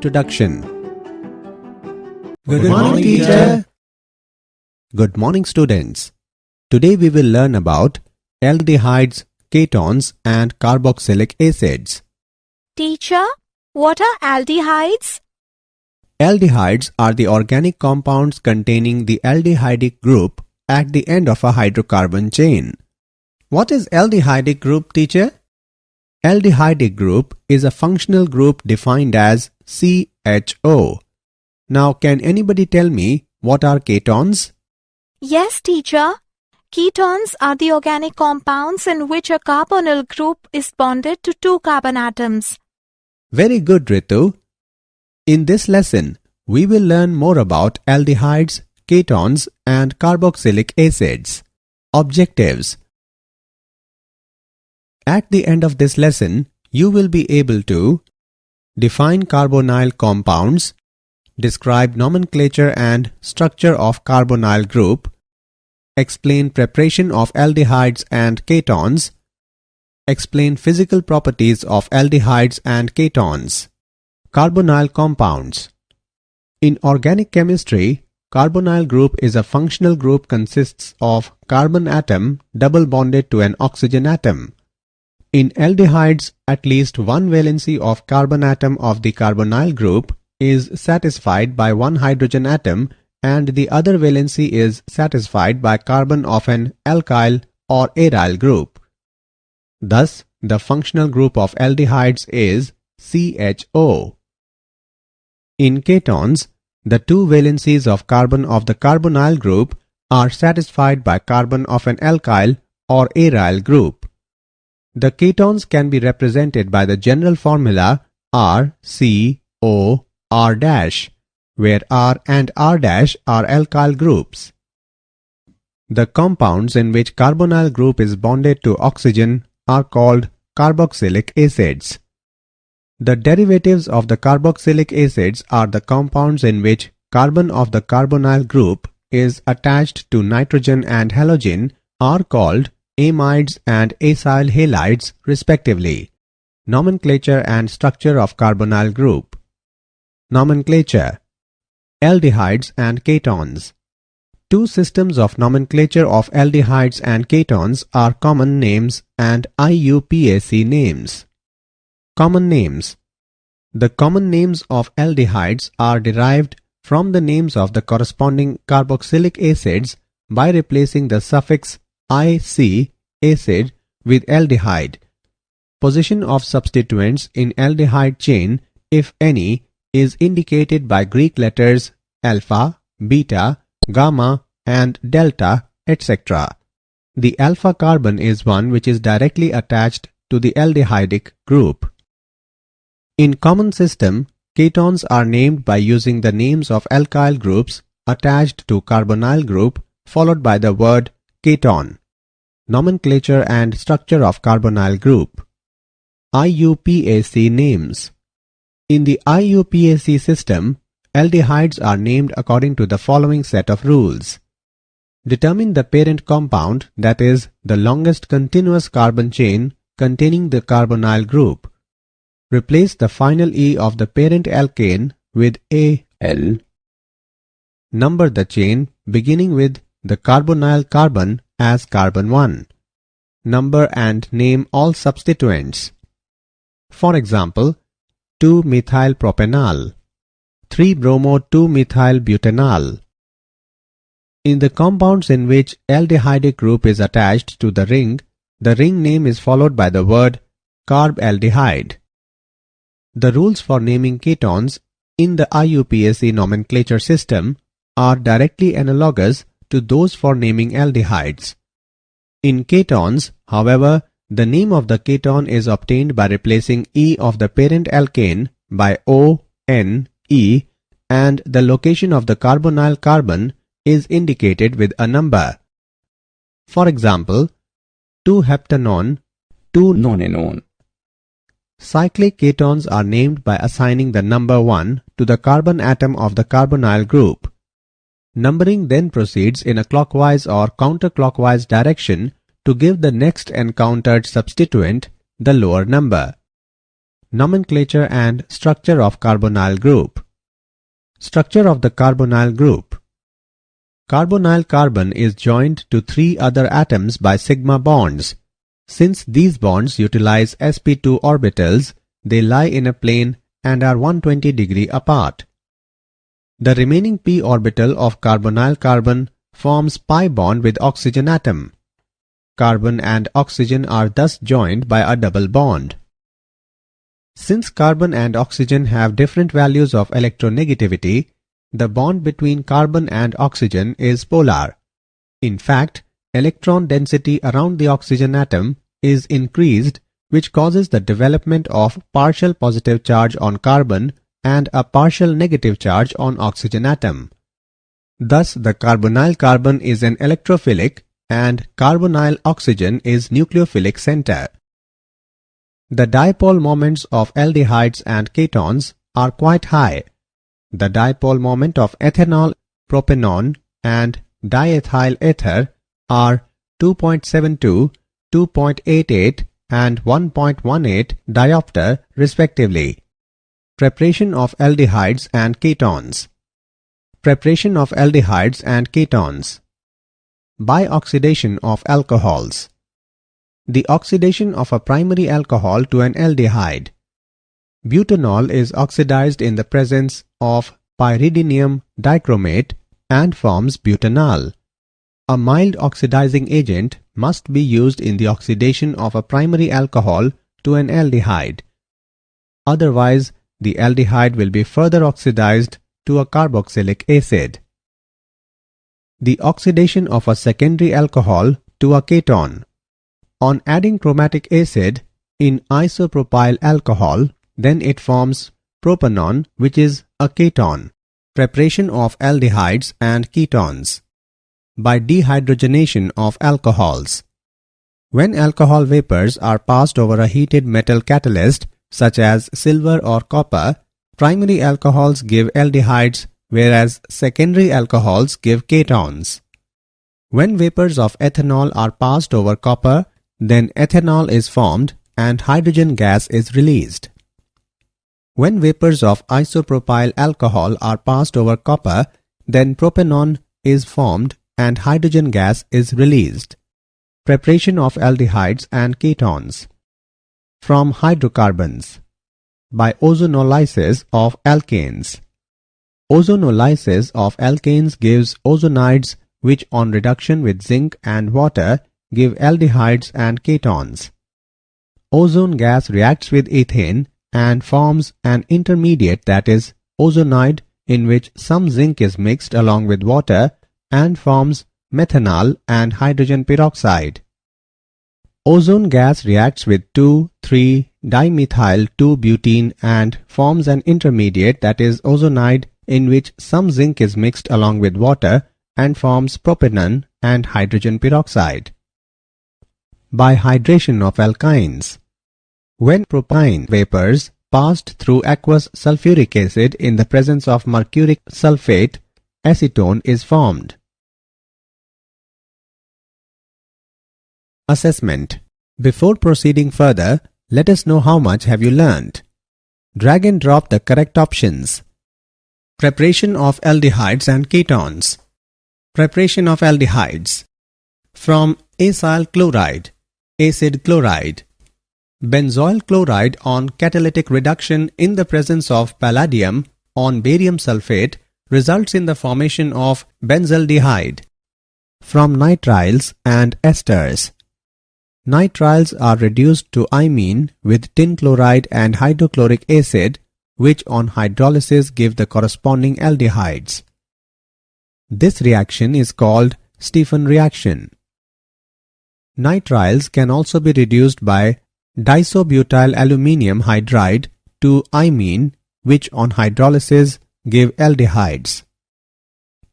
introduction. Good morning, teacher. Good morning, students. Today we will learn about aldehydes, ketones and carboxylic acids. Teacher, what are aldehydes? Aldehydes are the organic compounds containing the aldehydic group at the end of a hydrocarbon chain. What is aldehydic group, teacher? Aldehydic group is a functional group defined as CHO. Now, can anybody tell me what are ketones? Yes, teacher. Ketones are the organic compounds in which a carbonyl group is bonded to two carbon atoms. Very good, Ritu. In this lesson, we will learn more about aldehydes, ketones and carboxylic acids. Objectives. At the end of this lesson, you will be able to define carbonyl compounds, describe nomenclature and structure of carbonyl group, explain preparation of aldehydes and ketones, explain physical properties of aldehydes and ketones. Carbonyl compounds. In organic chemistry, carbonyl group is a functional group consists of carbon atom double bonded to an oxygen atom. In aldehydes, at least one valency of carbon atom of the carbonyl group is satisfied by one hydrogen atom and the other valency is satisfied by carbon of an alkyl or aryl group. Thus, the functional group of aldehydes is CHO. In ketones, the two valencies of carbon of the carbonyl group are satisfied by carbon of an alkyl or aryl group. The ketones can be represented by the general formula RCOR', where R and R' are alkyl groups. The compounds in which carbonyl group is bonded to oxygen are called carboxylic acids. The derivatives of the carboxylic acids are the compounds in which carbon of the carbonyl group is attached to nitrogen and halogen are called amides and acyl halides respectively. Nomenclature and structure of carbonyl group. Nomenclature. Aldehydes and ketones. Two systems of nomenclature of aldehydes and ketones are common names and IUPAC names. Common names. The common names of aldehydes are derived from the names of the corresponding carboxylic acids by replacing the suffix IC acid with aldehyde. Position of substituents in aldehyde chain, if any, is indicated by Greek letters alpha, beta, gamma and delta, etc. The alpha carbon is one which is directly attached to the aldehydic group. In common system, ketones are named by using the names of alkyl groups attached to carbonyl group followed by the word keton. Nomenclature and structure of carbonyl group. IUPAC names. In the IUPAC system, aldehydes are named according to the following set of rules. Determine the parent compound, that is, the longest continuous carbon chain containing the carbonyl group. Replace the final E of the parent alkane with AL. Number the chain beginning with the carbonyl carbon as carbon 1. Number and name all substituents. For example, 2-methylpropanol, 3-bromo-2-methylbutanol. In the compounds in which aldehydic group is attached to the ring name is followed by the word carbaldehyde. The rules for naming ketones in the IUPAC nomenclature system are directly analogous to those for naming aldehydes. In ketones, however, the name of the keton is obtained by replacing E of the parent alkane by O-N-E and the location of the carbonyl carbon is indicated with a number. For example, 2-heptanone, 2-nonenone. Cyclic ketones are named by assigning the number 1 to the carbon atom of the carbonyl group. Numbering then proceeds in a clockwise or counterclockwise direction to give the next encountered substituent the lower number. Nomenclature and structure of carbonyl group. Structure of the carbonyl group. Carbonyl carbon is joined to 3 other atoms by sigma bonds. Since these bonds utilize sp2 orbitals, they lie in a plane and are 120 degree apart. The remaining p orbital of carbonyl carbon forms pi bond with oxygen atom. Carbon and oxygen are thus joined by a double bond. Since carbon and oxygen have different values of electronegativity, the bond between carbon and oxygen is polar. In fact, electron density around the oxygen atom is increased, which causes the development of partial positive charge on carbon and a partial negative charge on oxygen atom. Thus, the carbonyl carbon is an electrophilic and carbonyl oxygen is nucleophilic center. The dipole moments of aldehydes and ketones are quite high. The dipole moment of ethanol, propanol and diethyl ether are 2.72, 2.88 and 1.18 diopter respectively. Preparation of aldehydes and ketones. Preparation of aldehydes and ketones. By oxidation of alcohols. The oxidation of a primary alcohol to an aldehyde. Butanol is oxidized in the presence of pyridinium dichromate and forms butanol. A mild oxidizing agent must be used in the oxidation of a primary alcohol to an aldehyde. Otherwise, the aldehyde will be further oxidized to a carboxylic acid. The oxidation of a secondary alcohol to a ketone. On adding chromatic acid in isopropyl alcohol, then it forms propanone, which is a ketone. Preparation of aldehydes and ketones. By dehydrogenation of alcohols. When alcohol vapors are passed over a heated metal catalyst such as silver or copper, primary alcohols give aldehydes whereas secondary alcohols give ketones. When vapors of ethanol are passed over copper, then ethanol is formed and hydrogen gas is released. When vapors of isopropyl alcohol are passed over copper, then propanone is formed and hydrogen gas is released. Preparation of aldehydes and ketones. From hydrocarbons. By ozonolysis of alkanes. Ozonolysis of alkanes gives ozonides which on reduction with zinc and water give aldehydes and ketones. Ozone gas reacts with ethane and forms an intermediate, that is ozonide, in which some zinc is mixed along with water and forms methanol and hydrogen peroxide. Ozone gas reacts with 2,3-dimethyl-2-butene and forms an intermediate, that is ozonide, in which some zinc is mixed along with water and forms propanone and hydrogen peroxide. By hydration of alkynes. When propyne vapors passed through aqueous sulfuric acid in the presence of mercuric sulfate, acetone is formed. Assessment. Before proceeding further, let us know how much have you learned. Drag and drop the correct options. Preparation of aldehydes and ketones. Preparation of aldehydes. From acyl chloride, acid chloride. Benzoyl chloride on catalytic reduction in the presence of palladium on barium sulfate results in the formation of benzaldehyde. From nitriles and esters. Nitriles are reduced to imine with tin chloride and hydrochloric acid, which on hydrolysis give the corresponding aldehydes. This reaction is called Stephan reaction. Nitriles can also be reduced by diisobutyl aluminium hydride to imine, which on hydrolysis give aldehydes.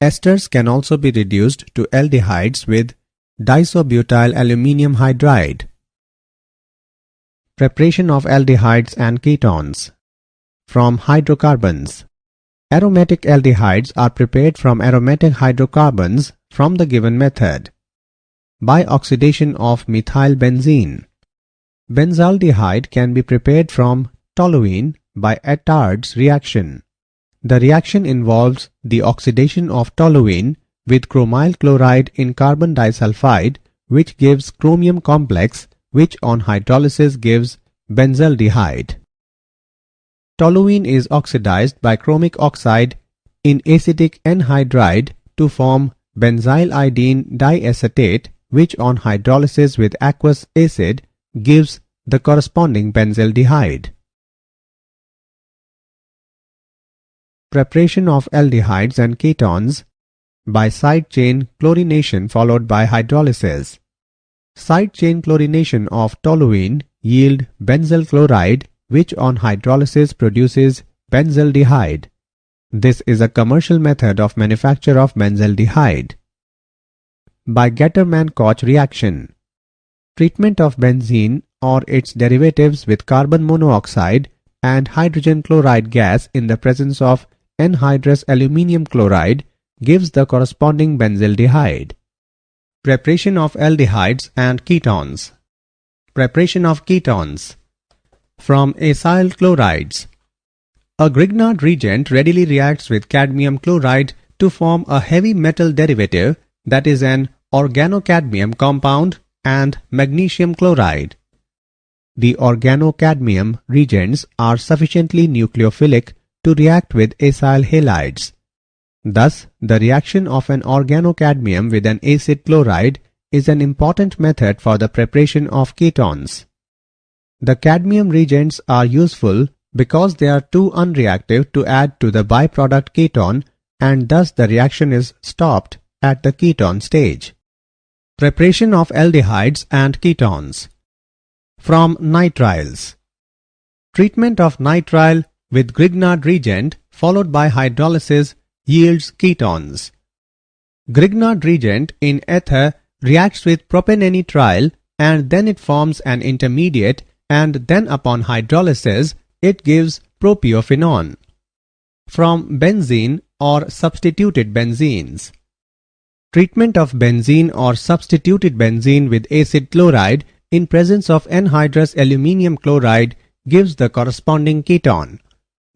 Esters can also be reduced to aldehydes with diisobutyl aluminium hydride. Preparation of aldehydes and ketones. From hydrocarbons. Aromatic aldehydes are prepared from aromatic hydrocarbons from the given method. By oxidation of methylbenzene. Benzaldehyde can be prepared from toluene by Aldehydes reaction. The reaction involves the oxidation of toluene with chromyl chloride in carbon disulfide, which gives chromium complex, which on hydrolysis gives benzaldehyde. Toluene is oxidized by chromic oxide in acetic anhydride to form benzyl-idene diacetate, which on hydrolysis with aqueous acid gives the corresponding benzaldehyde. Preparation of aldehydes and ketones by side chain chlorination followed by hydrolysis. Side chain chlorination of toluene yield benzyl chloride, which on hydrolysis produces benzaldehyde. This is a commercial method of manufacture of benzaldehyde. By Gattermann-Koch reaction. Treatment of benzene or its derivatives with carbon monoxide and hydrogen chloride gas in the presence of anhydrous aluminium chloride gives the corresponding benzaldehyde. Preparation of aldehydes and ketones. Preparation of ketones. From acyl chlorides. A Grignard reagent readily reacts with cadmium chloride to form a heavy metal derivative, that is an organocadmium compound and magnesium chloride. The organocadmium reagents are sufficiently nucleophilic to react with acyl halides. Thus, the reaction of an organocadmium with an acid chloride is an important method for the preparation of ketones. The cadmium reagents are useful because they are too unreactive to add to the byproduct keton, and thus the reaction is stopped at the ketone stage. Preparation of aldehydes and ketones. From nitriles. Treatment of nitrile with Grignard reagent followed by hydrolysis yields ketones. Grignard reagent in ether reacts with propanenitrile and then it forms an intermediate, and then upon hydrolysis it gives propiophenone. From benzene or substituted benzenes. Treatment of benzene or substituted benzene with acid chloride in presence of anhydrous aluminium chloride gives the corresponding keton.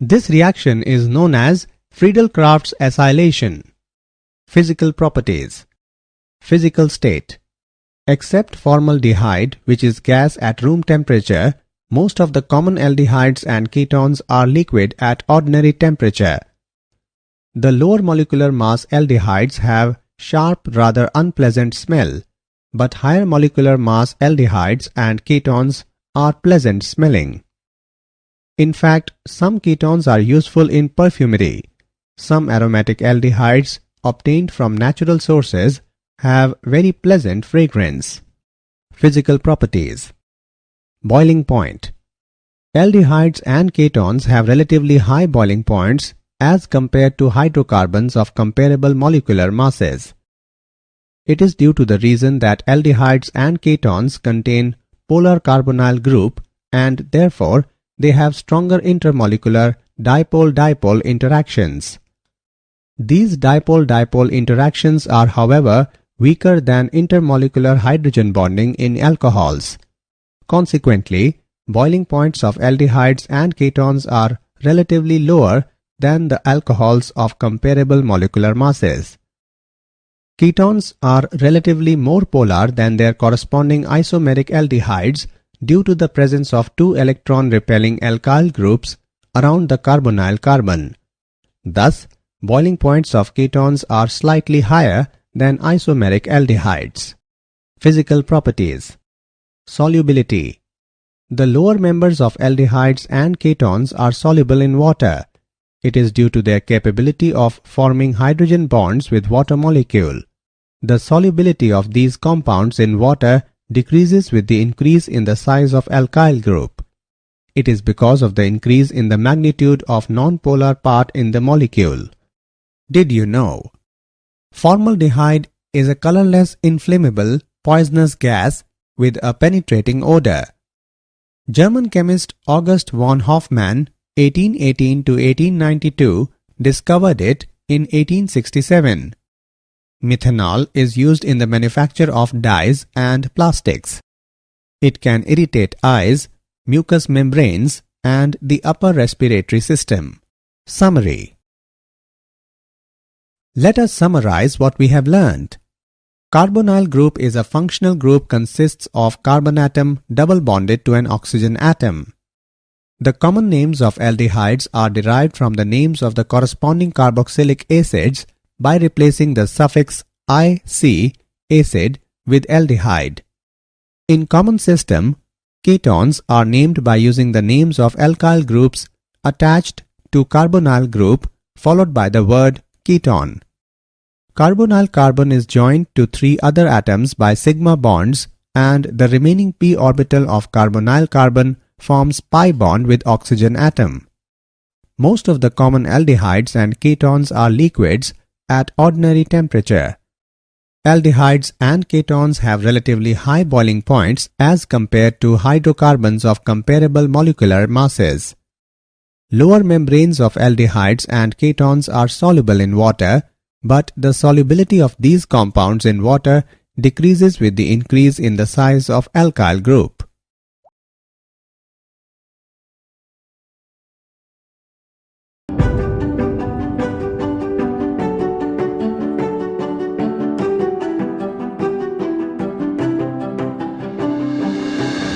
This reaction is known as Friedel-Crafts acylation. Physical properties. Physical state. Except formaldehyde, which is gas at room temperature, most of the common aldehydes and ketones are liquid at ordinary temperature. The lower molecular mass aldehydes have sharp, rather unpleasant smell, but higher molecular mass aldehydes and ketones are pleasant smelling. In fact, some ketones are useful in perfumery. Some aromatic aldehydes obtained from natural sources have very pleasant fragrance. Physical properties. Boiling point. Aldehydes and ketones have relatively high boiling points as compared to hydrocarbons of comparable molecular masses. It is due to the reason that aldehydes and ketones contain polar carbonyl group, and therefore they have stronger intermolecular dipole-dipole interactions. These dipole-dipole interactions are, however, weaker than intermolecular hydrogen bonding in alcohols. Consequently, boiling points of aldehydes and ketones are relatively lower than the alcohols of comparable molecular masses. Ketones are relatively more polar than their corresponding isomeric aldehydes due to the presence of two electron-repelling alkyl groups around the carbonyl carbon. Thus, boiling points of ketones are slightly higher than isomeric aldehydes. Physical properties. Solubility. The lower members of aldehydes and ketones are soluble in water. It is due to their capability of forming hydrogen bonds with water molecule. The solubility of these compounds in water decreases with the increase in the size of alkyl group. It is because of the increase in the magnitude of non-polar part in the molecule. Did you know? Formaldehyde is a colorless, inflammable, poisonous gas with a penetrating odor. German chemist August von Hofmann 1818 to 1892 discovered it in 1867. Methanol is used in the manufacture of dyes and plastics. It can irritate eyes, mucous membranes, and the upper respiratory system. Summary. Let us summarize what we have learned. Carbonyl group is a functional group consists of carbon atom double bonded to an oxygen atom. The common names of aldehydes are derived from the names of the corresponding carboxylic acids by replacing the suffix -ic acid with aldehyde. In common system, ketones are named by using the names of alkyl groups attached to carbonyl group followed by the word ketone. Carbonyl carbon is joined to 3 other atoms by sigma bonds, and the remaining p orbital of carbonyl carbon forms pi bond with oxygen atom. Most of the common aldehydes and ketones are liquids at ordinary temperature. Aldehydes and ketones have relatively high boiling points as compared to hydrocarbons of comparable molecular masses. Lower membranes of aldehydes and ketones are soluble in water, but the solubility of these compounds in water decreases with the increase in the size of alkyl group.